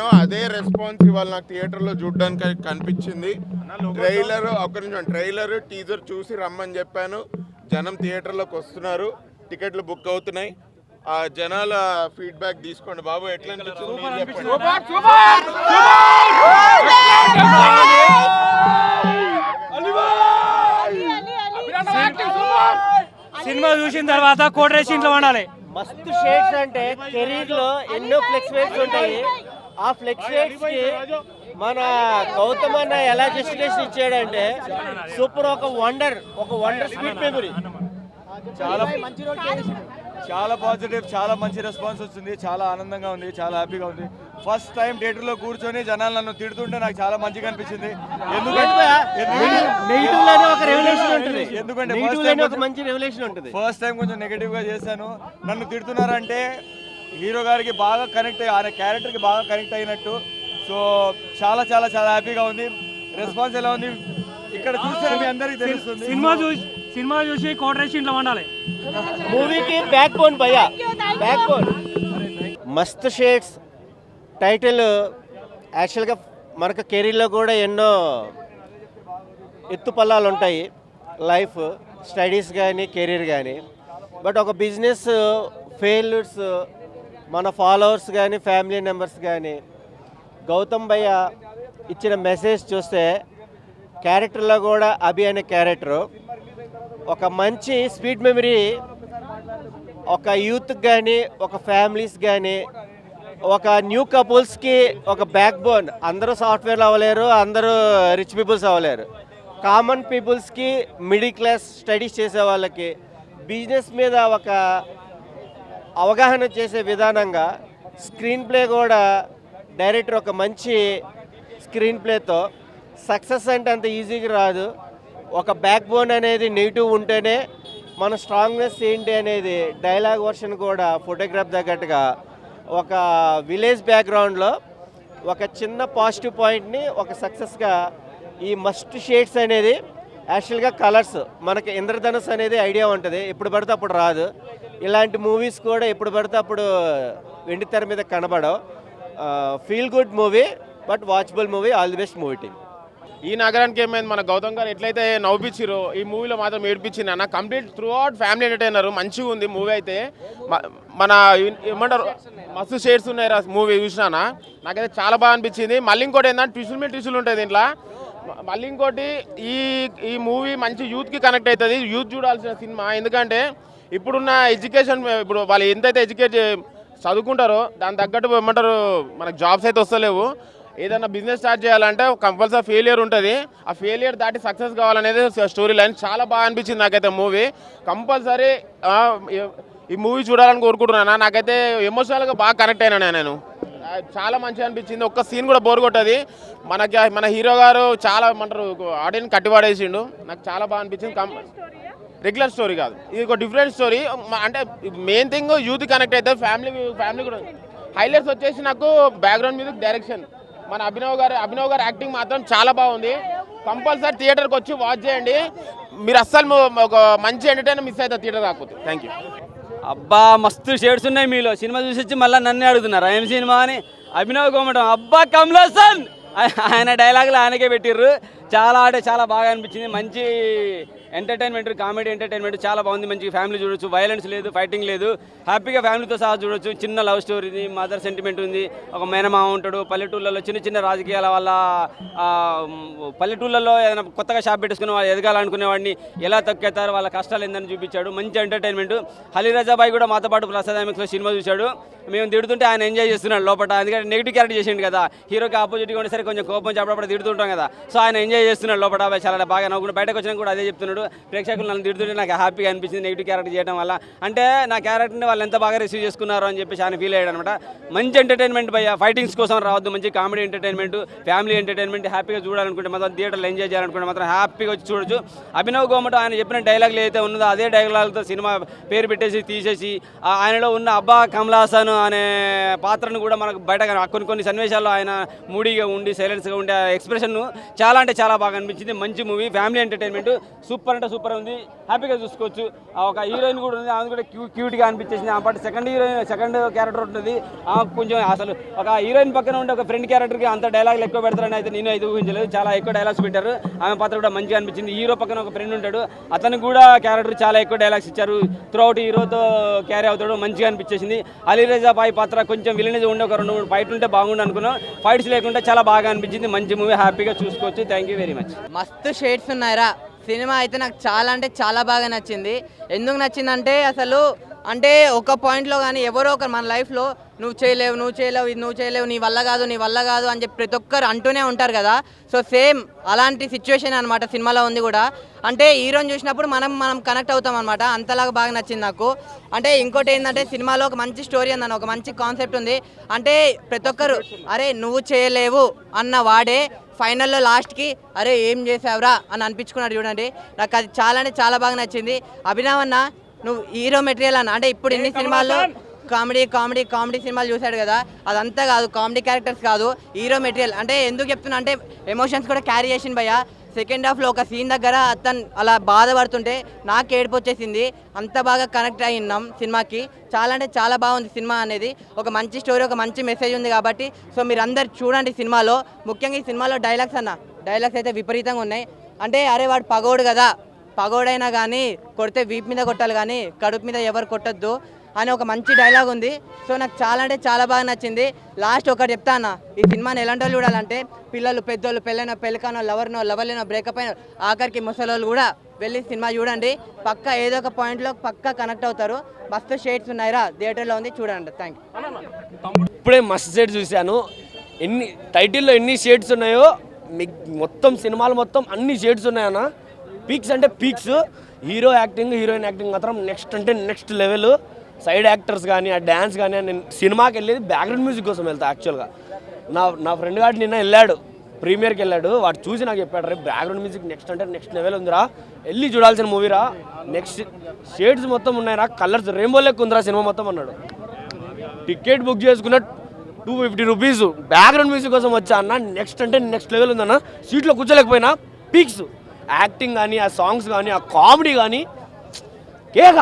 చెప్పానో అదే రెస్పాన్స్ ఇవాళ నాకు థియేటర్లో చూడడానికి కనిపించింది. ట్రైలర్ టీజర్ చూసి రమ్మని చెప్పాను. జనం థియేటర్లోకి వస్తున్నారు, టికెట్లు బుక్ అవుతున్నాయి. ఆ జనాల ఫీడ్బ్యాక్ తీసుకోండి బాబు. ఎట్లా సినిమా చూసిన తర్వాత కోటరేషన్లో ఉండాలి. మస్తు షేడ్స్ అంటే కెరీర్ లో ఎన్నో ఫ్లెక్స్ వేట్స్ ఉంటాయి. ఆ ఫ్లెక్స్ వేట్స్ కి మన గౌతమ్ అన్న ఎలా జస్టిఫికేషన్ ఇచ్చాడంటే సూపర్. ఒక వండర్ స్వీట్ మెమరీ. చాలా పాజిటివ్, చాలా మంచి రెస్పాన్స్ వచ్చింది. చాలా ఆనందంగా ఉంది, చాలా హ్యాపీగా ఉంది. ఫస్ట్ టైం థియేటర్లో కూర్చొని జనాలు నన్ను తిడుతుంటే నాకు చాలా మంచిగా అనిపించింది. ఎందుకంటే ఫస్ట్ టైం కొంచెం నెగిటివ్ గా చేశాను. నన్ను తిడుతున్నారంటే హీరో గారికి బాగా కనెక్ట్ అయ్యి, ఆయన క్యారెక్టర్కి బాగా కనెక్ట్ అయినట్టు. సో చాలా చాలా చాలా హ్యాపీగా ఉంది. రెస్పాన్స్ ఎలా ఉంది ఇక్కడ చూస్తే మీ అందరికీ తెలుస్తుంది. సినిమా చూసి కోటరేషన్లో ఉండాలి. మూవీకి బ్యాక్ బోన్ భయ్యా, బ్యాక్ బోన్. మస్త్ షేడ్స్ టైటిల్ యాక్చువల్గా మనకు కెరీర్లో కూడా ఎన్నో ఎత్తుపల్లాలు ఉంటాయి. లైఫ్ స్టడీస్ కానీ కెరీర్ కానీ. బట్ ఒక బిజినెస్ ఫెయిల్యూర్స్ మన ఫాలోవర్స్ కానీ ఫ్యామిలీ మెంబర్స్ కానీ గౌతమ్ భయ్య ఇచ్చిన మెసేజ్ చూస్తే క్యారెక్టర్లో కూడా అభి అనే క్యారెక్టరు ఒక మంచి స్వీట్ మెమరీ. ఒక యూత్కి కానీ ఒక ఫ్యామిలీస్ కానీ ఒక న్యూ కపుల్స్కి ఒక బ్యాక్ బోన్. అందరూ సాఫ్ట్వేర్లు అవ్వలేరు, అందరూ రిచ్ పీపుల్స్ అవ్వలేరు. కామన్ పీపుల్స్కి, మిడిల్ క్లాస్ స్టడీస్ చేసే వాళ్ళకి బిజినెస్ మీద ఒక అవగాహన చేసే విధానంగా స్క్రీన్ ప్లే కూడా డైరెక్టర్ ఒక మంచి స్క్రీన్ ప్లేతో సక్సెస్ అంటే అంత ఈజీగా రాదు. ఒక బ్యాక్ బోన్ అనేది నెగిటివ్ ఉంటేనే మన స్ట్రాంగ్నెస్ ఏంటి అనేది డైలాగ్ వర్షన్ కూడా ఫోటోగ్రాఫ్ తగ్గట్టుగా ఒక విలేజ్ బ్యాక్గ్రౌండ్లో ఒక చిన్న పాజిటివ్ పాయింట్ని ఒక సక్సెస్గా ఈ మస్ట్ షేడ్స్ అనేది యాక్చువల్గా కలర్స్ మనకి ఇంద్రధనుస్ అనేది ఐడియా ఉంటుంది, ఎప్పుడు పడితే అప్పుడు రాదు. ఇలాంటి మూవీస్ కూడా ఎప్పుడు పడితే అప్పుడు వెండితెర మీద కనబడవు. Feel good movie, but watchable movie. All the best movie team. ఈ నగరానికి ఏమైంది, మన గౌతమ్ గారు ఎట్లయితే నవ్వించారో ఈ మూవీలో మాత్రం ఏడిపించింది అన్న. Complete through out family entertainer. మంచిగా ఉంది మూవీ అయితే. మన ఏమంటారు మస్తు షేడ్స్ ఉన్నాయి మూవీ చూసినా. నాకైతే చాలా బాగా అనిపించింది. మళ్ళీ ఇంకోటి ఏంటంటే ట్విస్టుల మీద ట్విస్టులు ఉంటుంది దీంట్లో. మళ్ళీ ఇంకోటి ఈ మూవీ మంచి యూత్కి కనెక్ట్ అవుతుంది. యూత్ చూడాల్సిన సినిమా. ఎందుకంటే ఇప్పుడున్న ఎడ్యుకేషన్, ఇప్పుడు వాళ్ళు ఎంతైతే చదువుకుంటారో దాని తగ్గట్టు ఏమంటారు మనకు జాబ్స్ అయితే వస్తలేవు. ఏదైనా బిజినెస్ స్టార్ట్ చేయాలంటే కంపల్సరీ ఫెయిలియర్ ఉంటుంది. ఆ ఫెయిలియర్ దాటి సక్సెస్ కావాలనేది స్టోరీ లైన్. చాలా బాగా అనిపించింది నాకైతే మూవీ. కంపల్సరీ ఈ మూవీ చూడాలని కోరుకుంటున్నాను. నాకైతే ఎమోషనల్గా బాగా కనెక్ట్ అయినా నేను. చాలా మంచిగా అనిపించింది. ఒక్క సీన్ కూడా బోర్ కొట్టది. మన హీరో గారు చాలా ఏమంటారు ఆడియన్స్ కట్టివాడేసిండు. నాకు చాలా బాగా అనిపించింది. రెగ్యులర్ స్టోరీ కాదు, ఇది ఒక డిఫరెంట్ స్టోరీ. అంటే మెయిన్ థింగ్ యూత్ కనెక్ట్ అయితే ఫ్యామిలీ కూడా. హైలైట్స్ వచ్చేసి నాకు బ్యాక్గ్రౌండ్ మ్యూజిక్, డైరెక్షన్. మన అభినవ్ గారు యాక్టింగ్ మాత్రం చాలా బాగుంది. కంపల్సరీ థియేటర్కి వచ్చి వాచ్ చేయండి. మీరు అస్సలు ఒక మంచి ఎంటర్టైనర్ మిస్ అవుతారు థియేటర్ కాకపోతే. Thank you. అబ్బా మస్తు షేడ్స్ ఉన్నాయి మీలో. సినిమా చూసి వచ్చి మళ్ళీ నన్నే అడుగుతున్నారు ఏం సినిమా అని. అభినవ్ గోమటం అబ్బా కమలాసన్ ఆయన డైలాగులు ఆయనకే పెట్టిర్రు. చాలా అంటే చాలా బాగా అనిపించింది. మంచి ఎంటర్టైన్మెంట్, కామెడీ ఎంటర్టైన్మెంట్ చాలా బాగుంది. మంచిగా ఫ్యామిలీ చూడొచ్చు. వైలెన్స్ లేదు, ఫైటింగ్ లేదు. హ్యాపీగా ఫ్యామిలీతో సహా చూడొచ్చు. చిన్న లవ్ స్టోరీ, మదర్ సెంటిమెంట్ ఉంది. ఒక మేనమామ ఉంటాడు. పల్లెటూళ్ళలో చిన్న రాజకీయాల వల్ల పల్లెటూళ్ళలో ఏదైనా కొత్తగా షాప్ పెట్టుకుని వాళ్ళు ఎదగాలనుకునేవాడిని ఎలా తొక్కేస్తారు, వాళ్ళ కష్టాలు ఏందని చూపించాడు. మంచి ఎంటర్టైన్మెంట్. అలీరజాబాయి కూడా మాతో పాటు ప్రసాద్ ఐమాక్స్లో సినిమా చూశాడు. మేము తిడుతుంటే ఆయన ఎంజాయ్ చేస్తున్నాడు లోపల. ఎందుకంటే నెగిటివ్ క్యారెక్టర్ చేసిండు కదా, హీరోకి ఆపోజిట్గా ఉండేసరికి కొంచెం కోపం చెప్పడం తిడుతుంటాం కదా. సో ఆయన ఎంజాయ్ చేస్తున్నాడు లోపల. చాలా బాగా నవ్వుకుంటూ బయటకు వచ్చినా కూడా అదే చెప్తున్నాడు. ప్రేక్షకులు నన్ను తిడుతుంటే నాకు హ్యాపీగా అనిపించింది నెగిటివ్ క్యారెక్టర్ చేయడం వల్ల. అంటే నా క్యారెక్టర్ని వాళ్ళు ఎంత బాగా రిసీవ్ చేసుకున్నారు అని చెప్పేసి ఆయన ఫీల్ అయ్యాడు అనమాట. మంచి ఎంటర్టైన్మెంట్ భయ్య. ఫైటింగ్స్ కోసం రావద్దు, మంచి కామెడీ ఎంటర్టైన్మెంట్, ఫ్యామిలీ ఎంటర్టైన్మెంట్. హ్యాపీగా చూడాలనుకుంటే మాత్రం థియేటర్లో ఎంజాయ్ చేయాలనుకుంటే మాత్రం హ్యాపీగా వచ్చి చూడొచ్చు. అభినవ్ గోమటం ఆయన చెప్పిన డైలాగులు ఏదైతే ఉన్నదో అదే డైలాగులతో సినిమా పేరు పెట్టేసి తీసేసి ఆయనలో ఉన్న అబ్బా కమలాసన్ అనే పాత్రను కూడా మనకు బయట కొన్ని సన్నివేశాల్లో ఆయన మూడీగా ఉండి సైలెన్స్గా ఉండే ఎక్స్ప్రెషన్ చాలా అంటే చాలా చాలా బాగా అనిపించింది. మంచి మూవీ, ఫ్యామిలీ ఎంటర్టైన్మెంట్, సూపర్ అంటే సూపర్ ఉంది, హ్యాపీగా చూసుకోవచ్చు. ఒక హీరోయిన్ కూడా ఉంది, ఆమె కూడా క్యూట్గా అనిపించేసింది. ఆ పాటు సెకండ్ క్యారెక్టర్ ఉంటుంది, కొంచెం అసలు ఒక హీరోయిన్ పక్కన ఉండే ఒక ఫ్రెండ్ క్యారెక్టర్కి అంత డైలాగులు ఎక్కువ పెడతారని అయితే నేను అయితే ఊహించలేదు. చాలా ఎక్కువ డైలాగ్స్ పెట్టారు. ఆమె పాత్ర కూడా మంచిగా అనిపించింది. హీరో పక్కన ఒక ఫ్రెండ్ ఉంటాడు, అతనికి కూడా క్యారెక్టర్ చాలా ఎక్కువ డైలాగ్స్ ఇచ్చారు. త్రూఅవుట్ హీరోతో క్యారీ అవుతాడు, మంచిగా అనిపించేసింది. అలీరజా బాయ్ పాత్ర కొంచెం విలనేజ్ ఉండే ఒక 2-3 ఫైట్లు ఉంటే బాగుండు అనుకున్నాం. ఫైట్స్ లేకుండా చాలా బాగా అనిపించింది. మంచి మూవీ, హ్యాపీగా చూసుకోవచ్చు. Thank you very much. మస్తు షేడ్స్ ఉన్నాయిరా. సినిమా అయితే నాకు చాలా అంటే చాలా బాగా నచ్చింది. ఎందుకు నచ్చిందంటే అసలు అంటే ఒక పాయింట్లో కానీ ఎవరో ఒకరు మన లైఫ్లో నువ్వు చేయలేవు ఇది నువ్వు చేయలేవు, నీ వల్ల కాదు అని చెప్పి ప్రతి ఒక్కరు అంటూనే ఉంటారు కదా. సో సేమ్ అలాంటి సిచ్యువేషన్ అనమాట సినిమాలో ఉంది కూడా. అంటే హీరోని చూసినప్పుడు మనం కనెక్ట్ అవుతాం అనమాట. అంతలాగా బాగా నచ్చింది నాకు. అంటే ఇంకోటి ఏంటంటే సినిమాలో ఒక మంచి స్టోరీ ఉందన్న, ఒక మంచి కాన్సెప్ట్ ఉంది. అంటే ప్రతి ఒక్కరు అరే నువ్వు చేయలేవు అన్న వాడే ఫైనల్లో లాస్ట్కి అరే ఏం చేసావురా అని అనిపించుకున్నాడు చూడండి. నాకు అది చాలా అంటే చాలా బాగా నచ్చింది. అభినవ్ అన్న నువ్వు హీరో మెటీరియల్ అన్న, అంటే ఇప్పుడు ఇన్ని సినిమాల్లో కామెడీ సినిమాలు చూశాడు కదా, అదంతా కాదు, కామెడీ క్యారెక్టర్స్ కాదు, హీరో మెటీరియల్. అంటే ఎందుకు చెప్తున్నా అంటే ఎమోషన్స్ కూడా క్యారీ చేసింది భయ్య. సెకండ్ హాఫ్లో ఒక సీన్ దగ్గర అతను అలా బాధపడుతుంటే నాకు ఏడుపు వచ్చేసింది. అంత బాగా కనెక్ట్ అయినాం సినిమాకి. చాలా అంటే చాలా బాగుంది సినిమా అనేది. ఒక మంచి స్టోరీ, ఒక మంచి మెసేజ్ ఉంది కాబట్టి సో మీరు అందరు చూడండి సినిమాలో. ముఖ్యంగా ఈ సినిమాలో డైలాగ్స్ అయితే విపరీతంగా ఉన్నాయి. అంటే అరే వాడు పగోడు కదా, పగోడైనా కానీ కొడితే వీపు మీద కొట్టాలి కానీ కడుపు మీద ఎవరు కొట్టద్దు అని ఒక మంచి డైలాగ్ ఉంది. సో నాకు చాలా అంటే చాలా బాగా నచ్చింది. లాస్ట్ ఒకటి చెప్తా అన్న, ఈ సినిమాని ఎలాంటి వాళ్ళు చూడాలంటే పిల్లలు, పెద్దోళ్ళు, పెళ్ళికానో, లవర్లేనో, బ్రేకప్ అయిన, ఆఖరికి ముసలోళ్ళు కూడా వెళ్ళి సినిమా చూడండి. పక్కా ఏదో ఒక పాయింట్లో పక్కా కనెక్ట్ అవుతారు. మస్తు షేడ్స్ ఉన్నాయిరా, థియేటర్లో ఉంది, చూడండి. Thank you. ఇప్పుడే మస్తు షేడ్స్ చూశాను. టైటిల్లో ఎన్ని షేడ్స్ ఉన్నాయో మొత్తం సినిమాలు మొత్తం అన్ని షేడ్స్ ఉన్నాయన్న. పీక్స్ అంటే peaks. Hero acting, heroine acting మాత్రం నెక్స్ట్ అంటే నెక్స్ట్ లెవెల్. సైడ్ యాక్టర్స్ కానీ, ఆ డ్యాన్స్ కానీ, నేను సినిమాకి వెళ్ళేది బ్యాక్గ్రౌండ్ మ్యూజిక్ కోసం వెళ్తా యాక్చువల్గా. నా ఫ్రెండ్ గారు నిన్న వెళ్ళాడు, ప్రీమియర్కి వెళ్ళాడు. వాడు చూసి నాకు చెప్పాడు, రేపు బ్యాక్గ్రౌండ్ మ్యూజిక్ నెక్స్ట్ అంటే నెక్స్ట్ లెవెల్ ఉందిరా, వెళ్ళి చూడాల్సిన మూవీరా, నెక్స్ట్ షేడ్స్ మొత్తం ఉన్నాయిరా, కలర్స్ రెయిన్బో లెక్క ఉందిరా సినిమా మొత్తం అన్నాడు. టికెట్ బుక్ చేసుకున్న 250 రూపీస్ బ్యాక్గ్రౌండ్ మ్యూజిక్ కోసం వచ్చా అన్న. నెక్స్ట్ అంటే నెక్స్ట్ లెవెల్ ఉందన్న. సీట్లో కూర్చోలేకపోయినా పీక్స్. యాక్టింగ్ కానీ, ఆ సాంగ్స్ కానీ, ఆ కామెడీ కానీ కేక.